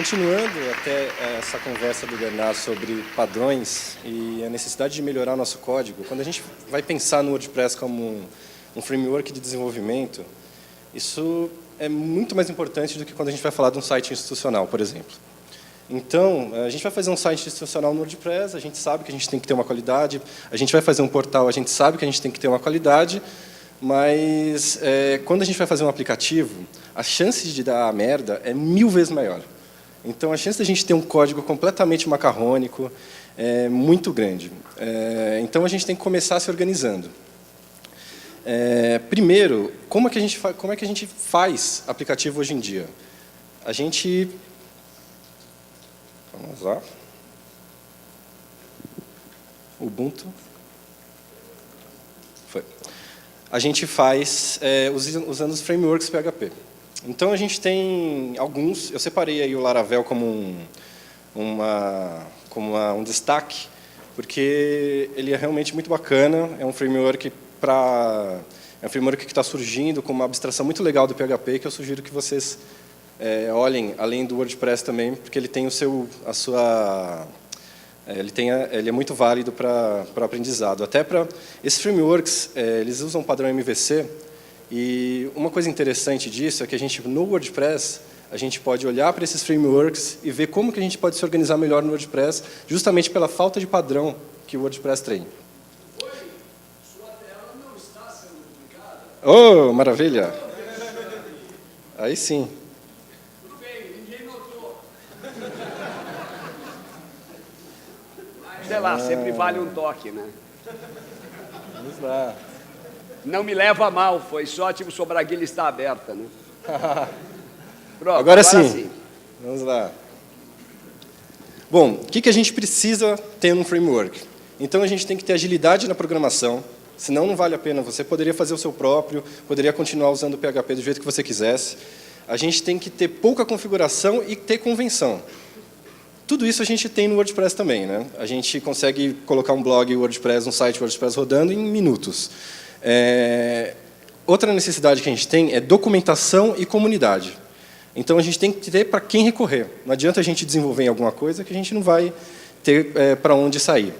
Continuando até essa conversa do Bernardo sobre padrões e a necessidade de melhorar o nosso código, quando a gente vai pensar no WordPress como um framework de desenvolvimento, isso é muito mais importante do que quando a gente vai falar de um site institucional, por exemplo. Então, a gente vai fazer um site institucional no WordPress, a gente sabe que a gente tem que ter uma qualidade, a gente vai fazer um portal, a gente sabe que a gente tem que ter uma qualidade, mas quando a gente vai fazer um aplicativo, a chance de dar merda é 1000 vezes maior. Então, a chance de a gente ter um código completamente macarrônico é muito grande. Então, a gente tem que começar se organizando. Primeiro, como é que a gente faz aplicativo hoje em dia? A gente... Vamos lá. Ubuntu. Foi. A gente faz usando os frameworks PHP. Então, a gente tem alguns... Eu separei aí o Laravel como um destaque, porque ele é realmente muito bacana. É um framework que está surgindo com uma abstração muito legal do PHP, que eu sugiro que vocês olhem, além do WordPress também, porque ele tem ele é muito válido para aprendizado. Até para esses frameworks, eles usam o padrão MVC, e uma coisa interessante disso é que no WordPress, a gente pode olhar para esses frameworks e ver como que a gente pode se organizar melhor no WordPress, justamente pela falta de padrão que o WordPress tem. Oi, sua tela não está sendo publicada. Oh, maravilha! Aí sim. Tudo bem, ninguém notou. Sei lá, sempre vale um toque, né? Vamos lá. Não me leva a mal, foi só tipo sua braguilha está aberta, né? Pronto, agora sim. Vamos lá. Bom, o que a gente precisa ter num framework? Então, a gente tem que ter agilidade na programação, senão não vale a pena. Você poderia fazer o seu próprio, poderia continuar usando o PHP do jeito que você quisesse. A gente tem que ter pouca configuração e ter convenção. Tudo isso a gente tem no WordPress também, né? A gente consegue colocar um blog WordPress, um site WordPress rodando em minutos. Outra necessidade que a gente tem é documentação e comunidade. Então, a gente tem que ter para quem recorrer. Não adianta a gente desenvolver em alguma coisa que a gente não vai ter para onde sair.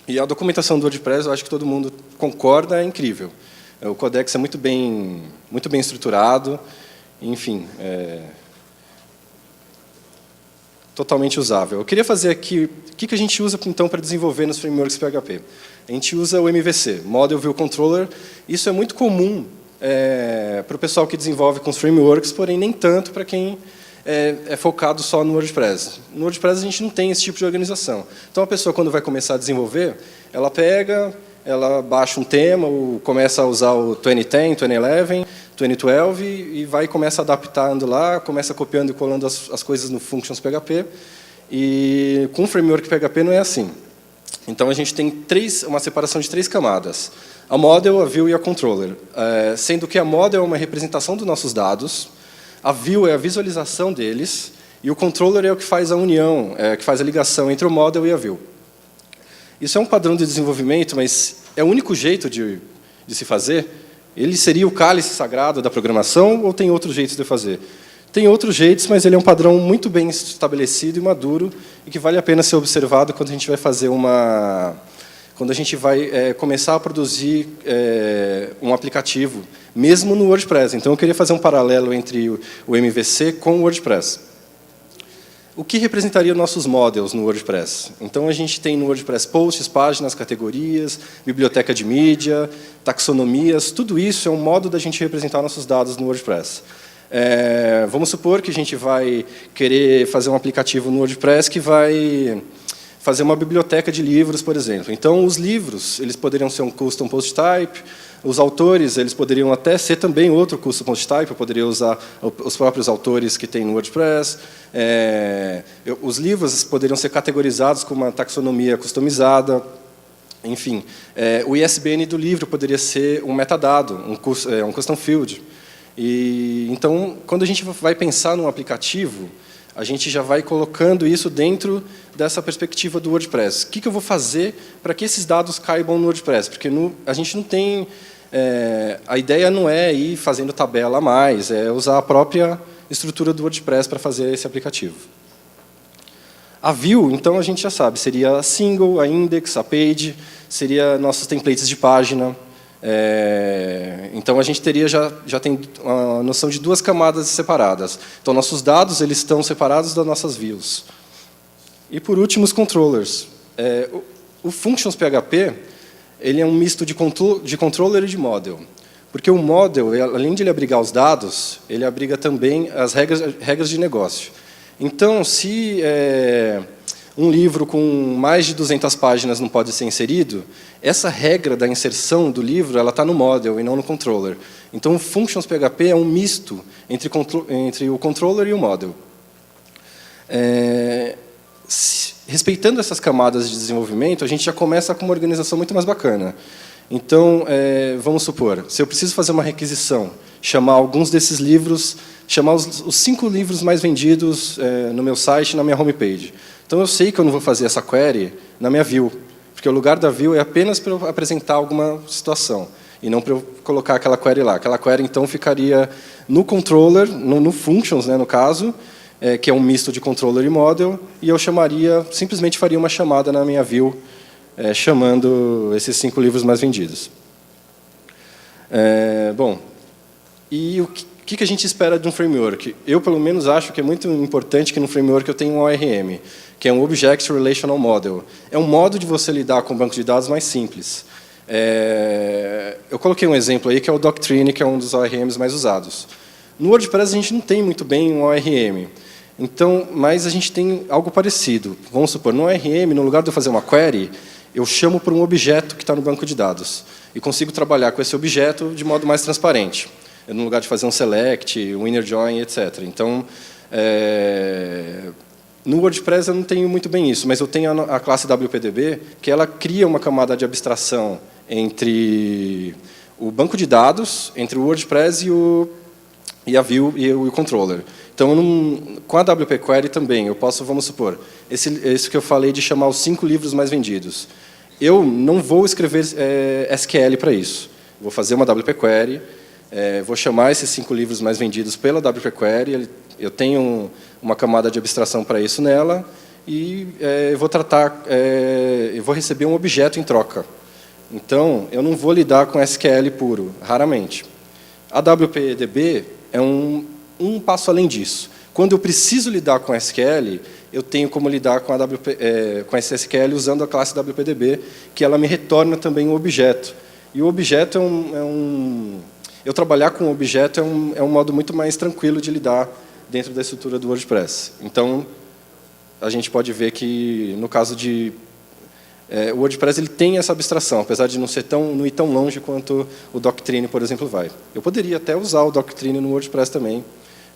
E a documentação do WordPress, eu acho que todo mundo concorda, é incrível. O Codex é muito bem estruturado, enfim, totalmente usável. Eu queria fazer aqui, o que a gente usa, então, para desenvolver nos frameworks PHP? A gente usa o MVC, Model View Controller. Isso é muito comum para o pessoal que desenvolve com os frameworks, porém nem tanto para quem é focado só no WordPress. No WordPress, a gente não tem esse tipo de organização. Então, a pessoa, quando vai começar a desenvolver, ela baixa um tema, ou começa a usar o 2010, 2011, 2012, e vai e começa adaptando lá, começa copiando e colando as coisas no Functions PHP. E com o framework PHP não é assim. Então, a gente tem uma separação de 3 camadas. A Model, a View e a Controller. Sendo que a Model é uma representação dos nossos dados, a View é a visualização deles, e o Controller é o que faz a união, que faz a ligação entre o Model e a View. Isso é um padrão de desenvolvimento, mas é o único jeito de se fazer? Ele seria o cálice sagrado da programação, ou tem outros jeitos de fazer? Tem outros jeitos, mas ele é um padrão muito bem estabelecido e maduro, e que vale a pena ser observado quando a gente vai fazer quando a gente vai começar a produzir um aplicativo, mesmo no WordPress. Então, eu queria fazer um paralelo entre o MVC com o WordPress. O que representaria nossos models no WordPress? Então, a gente tem no WordPress posts, páginas, categorias, biblioteca de mídia, taxonomias. Tudo isso é um modo da gente representar nossos dados no WordPress. Vamos supor que a gente vai querer fazer um aplicativo no WordPress que vai fazer uma biblioteca de livros, por exemplo. Então, os livros, eles poderiam ser um custom post type, os autores, eles poderiam até ser também outro custom post type, eu poderia usar os próprios autores que tem no WordPress. Os livros poderiam ser categorizados com uma taxonomia customizada. Enfim, o ISBN do livro poderia ser um metadado, um custom field. Então, quando a gente vai pensar num aplicativo, a gente já vai colocando isso dentro dessa perspectiva do WordPress. O que eu vou fazer para que esses dados caibam no WordPress? Porque a gente não tem... a ideia não é ir fazendo tabela a mais, é usar a própria estrutura do WordPress para fazer esse aplicativo. A view, então, a gente já sabe, seria a single, a index, a page, seria nossos templates de página. Então, a gente teria já tem a noção de 2 camadas separadas. Então, nossos dados eles estão separados das nossas views. E, por último, os controllers. O Functions PHP ele é um misto de controller e de model. Porque o model, além de ele abrigar os dados, ele abriga também as regras de negócio. Então, se um livro com mais de 200 páginas não pode ser inserido, essa regra da inserção do livro ela está no model e não no controller. Então, o Functions PHP é um misto entre o controller e o model. Respeitando essas camadas de desenvolvimento, a gente já começa com uma organização muito mais bacana. Então, vamos supor, se eu preciso fazer uma requisição, chamar alguns desses livros, chamar os 5 livros mais vendidos no meu site, na minha homepage. Então, eu sei que eu não vou fazer essa query na minha view, porque o lugar da view é apenas para eu apresentar alguma situação, e não para eu colocar aquela query lá. Aquela query, então, ficaria no controller, no functions, no caso, que é um misto de controller e model, e eu simplesmente faria uma chamada na minha view, chamando esses 5 livros mais vendidos. Bom, e o que a gente espera de um framework? Eu, pelo menos, acho que é muito importante que no framework eu tenha um ORM, que é um Object Relational Model. É um modo de você lidar com o banco de dados mais simples. Eu coloquei um exemplo aí, que é o Doctrine, que é um dos ORMs mais usados. No WordPress, a gente não tem muito bem um ORM. Então, mas a gente tem algo parecido. Vamos supor, no ORM, no lugar de eu fazer uma query, eu chamo por um objeto que está no banco de dados. E consigo trabalhar com esse objeto de modo mais transparente. No lugar de fazer um select, um inner join, etc. Então, no WordPress eu não tenho muito bem isso, mas eu tenho a classe WPDB, que ela cria uma camada de abstração entre o banco de dados, entre o WordPress e a view e o controller. Então, com a WP Query também, eu posso, vamos supor, esse que eu falei de chamar os 5 livros mais vendidos. Eu não vou escrever SQL para isso. Vou fazer uma WP Query, vou chamar esses 5 livros mais vendidos pela WP Query, eu tenho uma camada de abstração para isso nela, e eu vou receber um objeto em troca. Então, eu não vou lidar com SQL puro, raramente. A WPDB é um passo além disso. Quando eu preciso lidar com SQL, eu tenho como lidar com esse SQL usando a classe WPDB, que ela me retorna também um objeto. E o objeto eu trabalhar com o objeto é um modo muito mais tranquilo de lidar dentro da estrutura do WordPress. Então, a gente pode ver que, no caso de... o WordPress ele tem essa abstração, apesar de não ir tão longe quanto o Doctrine, por exemplo, vai. Eu poderia até usar o Doctrine no WordPress também,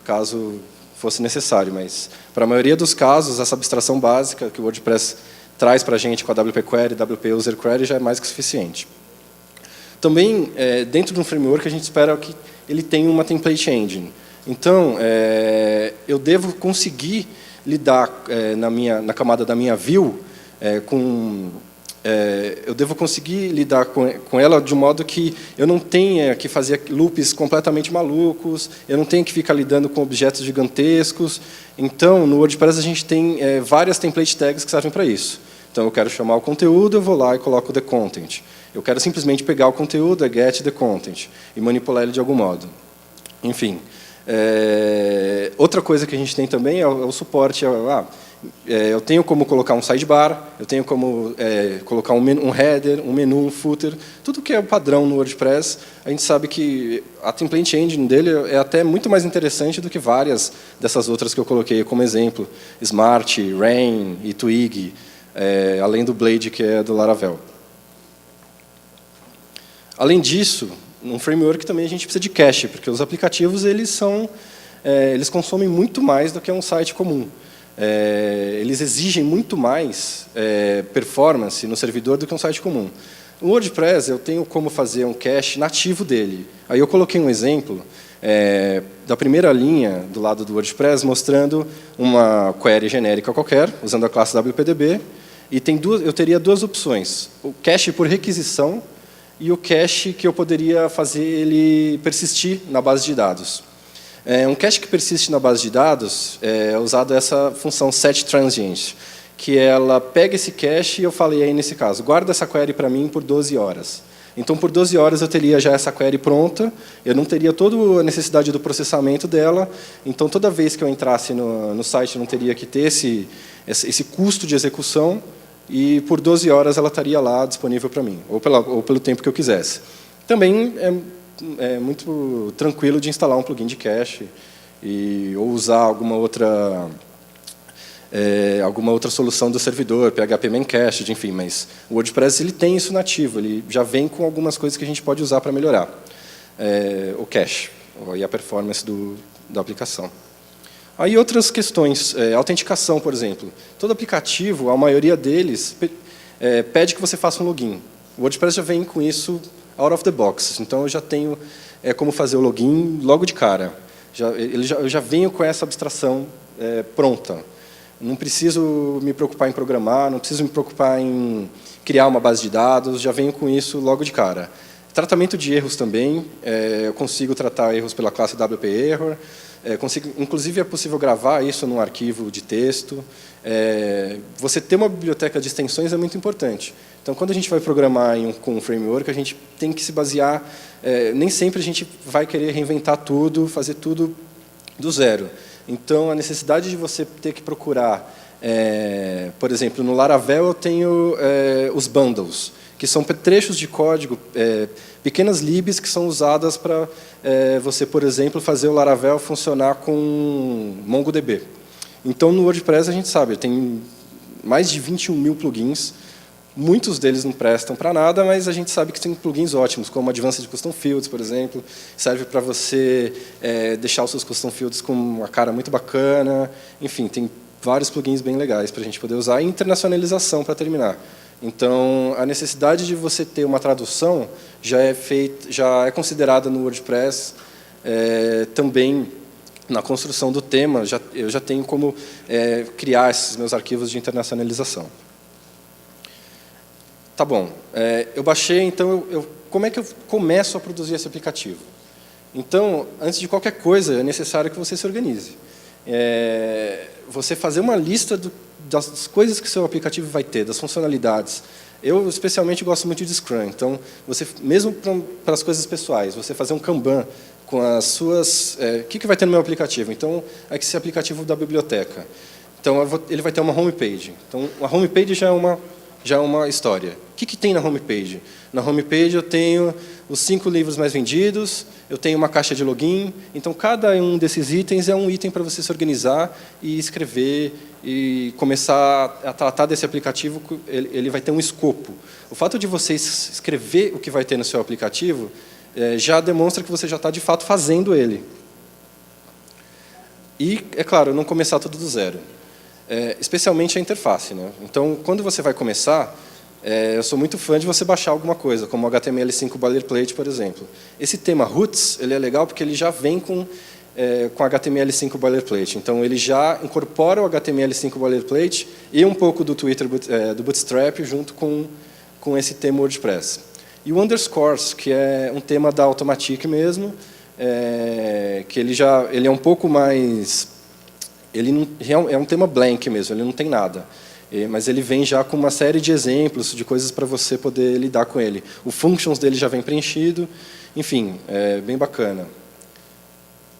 caso fosse necessário, mas, para a maioria dos casos, essa abstração básica que o WordPress traz para a gente com a WP Query, WP User Query, já é mais que suficiente. Também, dentro de um framework, a gente espera que ele tenha uma template engine. Então, eu devo conseguir lidar na camada da minha view eu devo conseguir lidar com ela de um modo que eu não tenha que fazer loops completamente malucos, eu não tenho que ficar lidando com objetos gigantescos. Então, no WordPress, a gente tem várias template tags que servem para isso. Então, eu quero chamar o conteúdo, eu vou lá e coloco the content. Eu quero simplesmente pegar o conteúdo, get the content, e manipular ele de algum modo. Enfim. Outra coisa que a gente tem também é o suporte. Eu tenho como colocar um sidebar, eu tenho como colocar um header, um menu, um footer, tudo que é padrão no WordPress. A gente sabe que a template engine dele é até muito mais interessante do que várias dessas outras que eu coloquei como exemplo, Smart, Rain e Twig, além do Blade, que é do Laravel. Além disso, num framework também a gente precisa de cache, porque os aplicativos eles consomem muito mais do que um site comum. Eles exigem muito mais performance no servidor do que um site comum. No WordPress, eu tenho como fazer um cache nativo dele. Aí eu coloquei um exemplo da primeira linha do lado do WordPress, mostrando uma query genérica qualquer, usando a classe WPDB, e eu teria 2 opções: o cache por requisição e o cache que eu poderia fazer ele persistir na base de dados. Um cache que persiste na base de dados é usado essa função setTransient, que ela pega esse cache e eu falei aí nesse caso, guarda essa query para mim por 12 horas. Então, por 12 horas eu teria já essa query pronta, eu não teria toda a necessidade do processamento dela, então toda vez que eu entrasse no site eu não teria que ter esse custo de execução, e por 12 horas ela estaria lá disponível para mim, ou pelo tempo que eu quisesse. Também é muito tranquilo de instalar um plugin de cache, ou usar alguma outra solução do servidor, PHP Memcached, enfim, mas o WordPress ele tem isso nativo, ele já vem com algumas coisas que a gente pode usar para melhorar o cache e a performance da aplicação. Aí outras questões, autenticação, por exemplo. Todo aplicativo, a maioria deles, pede que você faça um login. O WordPress já vem com isso out of the box, então eu já tenho como fazer o login logo de cara. Eu já venho com essa abstração pronta. Não preciso me preocupar em programar, não preciso me preocupar em criar uma base de dados, já venho com isso logo de cara. Tratamento de erros também, eu consigo tratar erros pela classe WP Error, inclusive é possível gravar isso num arquivo de texto. Você ter uma biblioteca de extensões é muito importante. Então, quando a gente vai programar com um framework, a gente tem que se basear, nem sempre a gente vai querer reinventar tudo, fazer tudo do zero. Então, a necessidade de você ter que procurar, por exemplo, no Laravel eu tenho os bundles, que são trechos de código, pequenas libs que são usadas para você, por exemplo, fazer o Laravel funcionar com MongoDB. Então, no WordPress, a gente sabe, tem mais de 21 mil plugins, muitos deles não prestam para nada, mas a gente sabe que tem plugins ótimos, como Advanced Custom Fields, por exemplo, serve para você deixar os seus custom fields com uma cara muito bacana. Enfim, tem vários plugins bem legais para a gente poder usar. E internacionalização, para terminar. Então, a necessidade de você ter uma tradução já é considerada no WordPress também na construção do tema. Eu já tenho como criar esses meus arquivos de internacionalização. Tá bom, eu baixei, então como é que eu começo a produzir esse aplicativo? Então, antes de qualquer coisa, é necessário que você se organize. Você fazer uma lista das coisas que o seu aplicativo vai ter, das funcionalidades. Eu, especialmente, gosto muito de Scrum. Então, mesmo para as coisas pessoais, você fazer um Kanban com as suas... O que vai ter no meu aplicativo? Então, esse aplicativo da biblioteca. Então, ele vai ter uma homepage. Então, a homepage já é uma história. O que tem na homepage? Na homepage eu tenho os 5 livros mais vendidos, eu tenho uma caixa de login, então cada um desses itens é um item para você se organizar e escrever e começar a tratar desse aplicativo, ele vai ter um escopo. O fato de você escrever o que vai ter no seu aplicativo já demonstra que você já está, de fato, fazendo ele. E, é claro, não começar tudo do zero. Especialmente a interface, né? Então, quando você vai começar, eu sou muito fã de você baixar alguma coisa, como o HTML5 Boilerplate, por exemplo. Esse tema Roots, ele é legal porque ele já vem com HTML5 Boilerplate. Então, ele já incorpora o HTML5 Boilerplate e um pouco do Twitter, do Bootstrap, junto com esse tema WordPress. E o Underscores, que é um tema da Automatic mesmo, que ele é um pouco mais... é um tema blank mesmo, ele não tem nada. Mas ele vem já com uma série de exemplos, de coisas para você poder lidar com ele. O functions dele já vem preenchido, enfim, é bem bacana.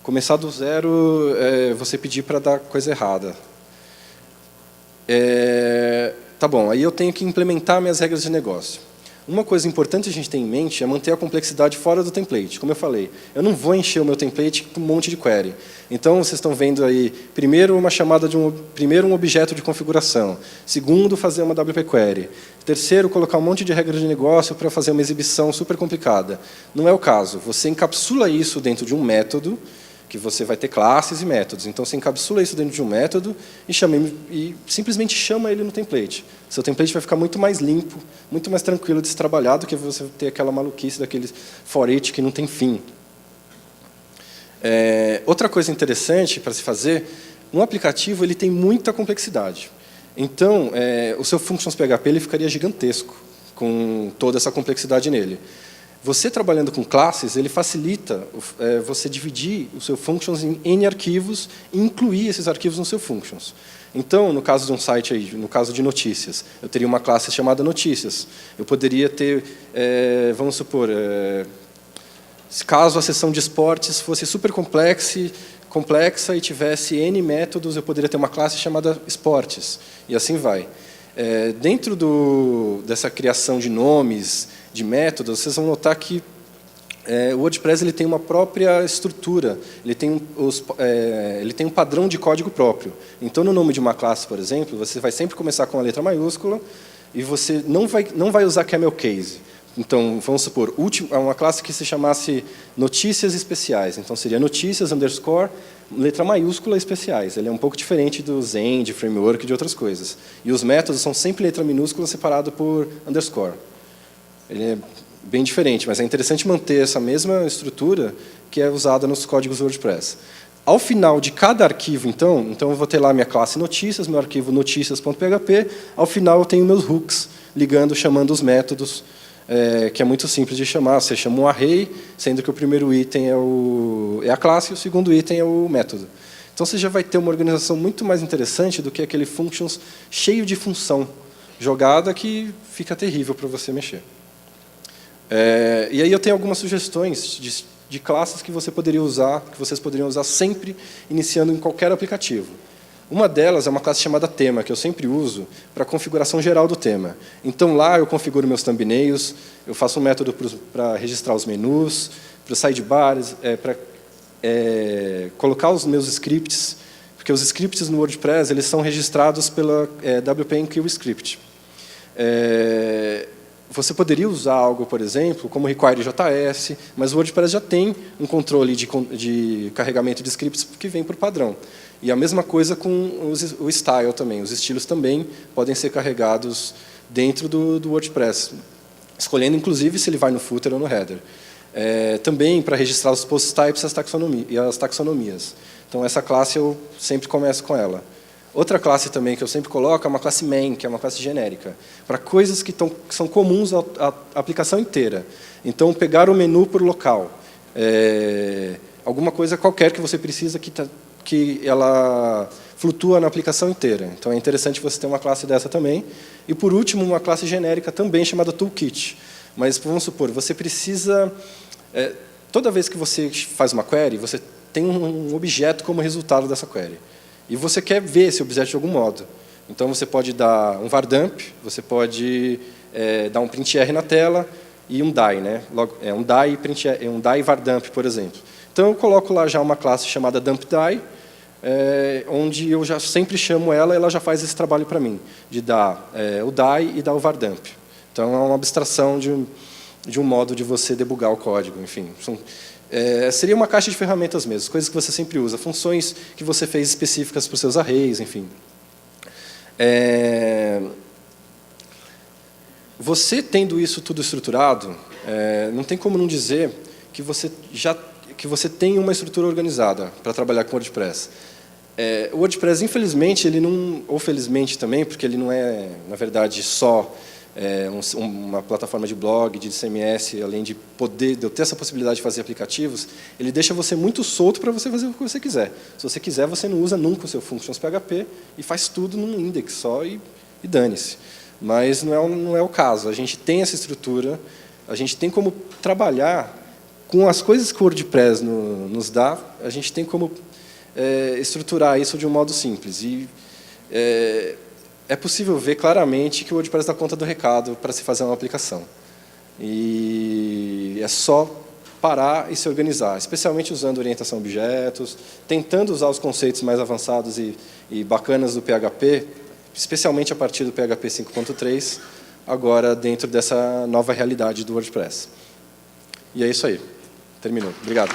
Começar do zero, você pedir para dar coisa errada. Tá bom, aí eu tenho que implementar minhas regras de negócio. Uma coisa importante a gente ter em mente é manter a complexidade fora do template. Como eu falei, eu não vou encher o meu template com um monte de query. Então, vocês estão vendo aí, primeiro, uma chamada primeiro, um objeto de configuração. Segundo, fazer uma WP Query. Terceiro, colocar um monte de regras de negócio para fazer uma exibição super complicada. Não é o caso. Você encapsula isso dentro de um método, que você vai ter classes e métodos. Então, você encapsula isso dentro de um método e simplesmente chama ele no template. Seu template vai ficar muito mais limpo, muito mais tranquilo de se trabalhar do que você ter aquela maluquice daqueles for each que não tem fim. Outra coisa interessante para se fazer, um aplicativo ele tem muita complexidade. Então, o seu Functions PHP ele ficaria gigantesco com toda essa complexidade nele. Você trabalhando com classes, ele facilita você dividir o seu Functions em N arquivos e incluir esses arquivos no seu Functions. Então, no caso de um site, aí, no caso de notícias, eu teria uma classe chamada notícias. Eu poderia ter, vamos supor, caso a seção de esportes fosse super complexa e tivesse N métodos, eu poderia ter uma classe chamada esportes, e assim vai. Dentro dessa criação de nomes, de métodos, vocês vão notar que o WordPress ele tem uma própria estrutura, ele tem um padrão de código próprio. Então, no nome de uma classe, por exemplo, você vai sempre começar com a letra maiúscula e você não vai usar camel case. Então, vamos supor, uma classe que se chamasse notícias especiais. Então, seria notícias, _ letra maiúscula especiais. Ele é um pouco diferente do Zen, de framework, de outras coisas. E os métodos são sempre letra minúscula separado por _. Ele é bem diferente, mas é interessante manter essa mesma estrutura que é usada nos códigos do WordPress. Ao final de cada arquivo, então eu vou ter lá minha classe notícias, meu arquivo notícias.php, ao final eu tenho meus hooks ligando, chamando os métodos, que é muito simples de chamar. Você chama um array, sendo que o primeiro item é a classe e o segundo item é o método. Então você já vai ter uma organização muito mais interessante do que aquele functions cheio de função jogada que fica terrível para você mexer. E aí eu tenho algumas sugestões de classes que vocês poderiam usar sempre, iniciando em qualquer aplicativo. Uma delas é uma classe chamada tema, que eu sempre uso para a configuração geral do tema. Então, lá eu configuro meus thumbnails, eu faço um método para registrar os menus, para os sidebars, para colocar os meus scripts, porque os scripts no WordPress eles são registrados pela WP Script. Você poderia usar algo, por exemplo, como require.js, mas o WordPress já tem um controle de carregamento de scripts que vem por padrão. E a mesma coisa com o style também. Os estilos também podem ser carregados dentro do WordPress, escolhendo, inclusive, se ele vai no footer ou no header. Também para registrar os post types e as taxonomias. Então, essa classe eu sempre começo com ela. Outra classe também que eu sempre coloco é uma classe main, que é uma classe genérica, para coisas que são comuns à aplicação inteira. Então, pegar o menu por local, alguma coisa qualquer que você precisa que ela flutua na aplicação inteira. Então, é interessante você ter uma classe dessa também. E, por último, uma classe genérica também chamada toolkit. Mas, vamos supor, você precisa... toda vez que você faz uma query, você tem um objeto como resultado dessa query. E você quer ver esse objeto de algum modo. Então, você pode dar um var_dump, você pode dar um printr na tela e um die, né? Um die var_dump, por exemplo. Então, eu coloco lá já uma classe chamada dumpDie, onde eu já sempre chamo ela já faz esse trabalho para mim, de dar o die e dar o var_dump. Então, é uma abstração de um modo de você debugar o código, enfim. Seria uma caixa de ferramentas mesmo, coisas que você sempre usa, funções que você fez específicas para os seus arrays, enfim. Você tendo isso tudo estruturado, não tem como não dizer que você tem uma estrutura organizada para trabalhar com WordPress. O WordPress, infelizmente, ou felizmente também, porque ele não é, na verdade, só uma plataforma de blog, de CMS, além de eu ter essa possibilidade de fazer aplicativos, ele deixa você muito solto para você fazer o que você quiser. Se você quiser, você não usa nunca o seu functions PHP e faz tudo num index só e dane-se. Mas não é o caso. A gente tem essa estrutura, a gente tem como trabalhar com as coisas que o WordPress nos dá, a gente tem como estruturar isso de um modo simples. E é possível ver claramente que o WordPress dá conta do recado para se fazer uma aplicação. E é só parar e se organizar, especialmente usando orientação a objetos, tentando usar os conceitos mais avançados e bacanas do PHP, especialmente a partir do PHP 5.3, agora dentro dessa nova realidade do WordPress. E é isso aí. Terminou. Obrigado.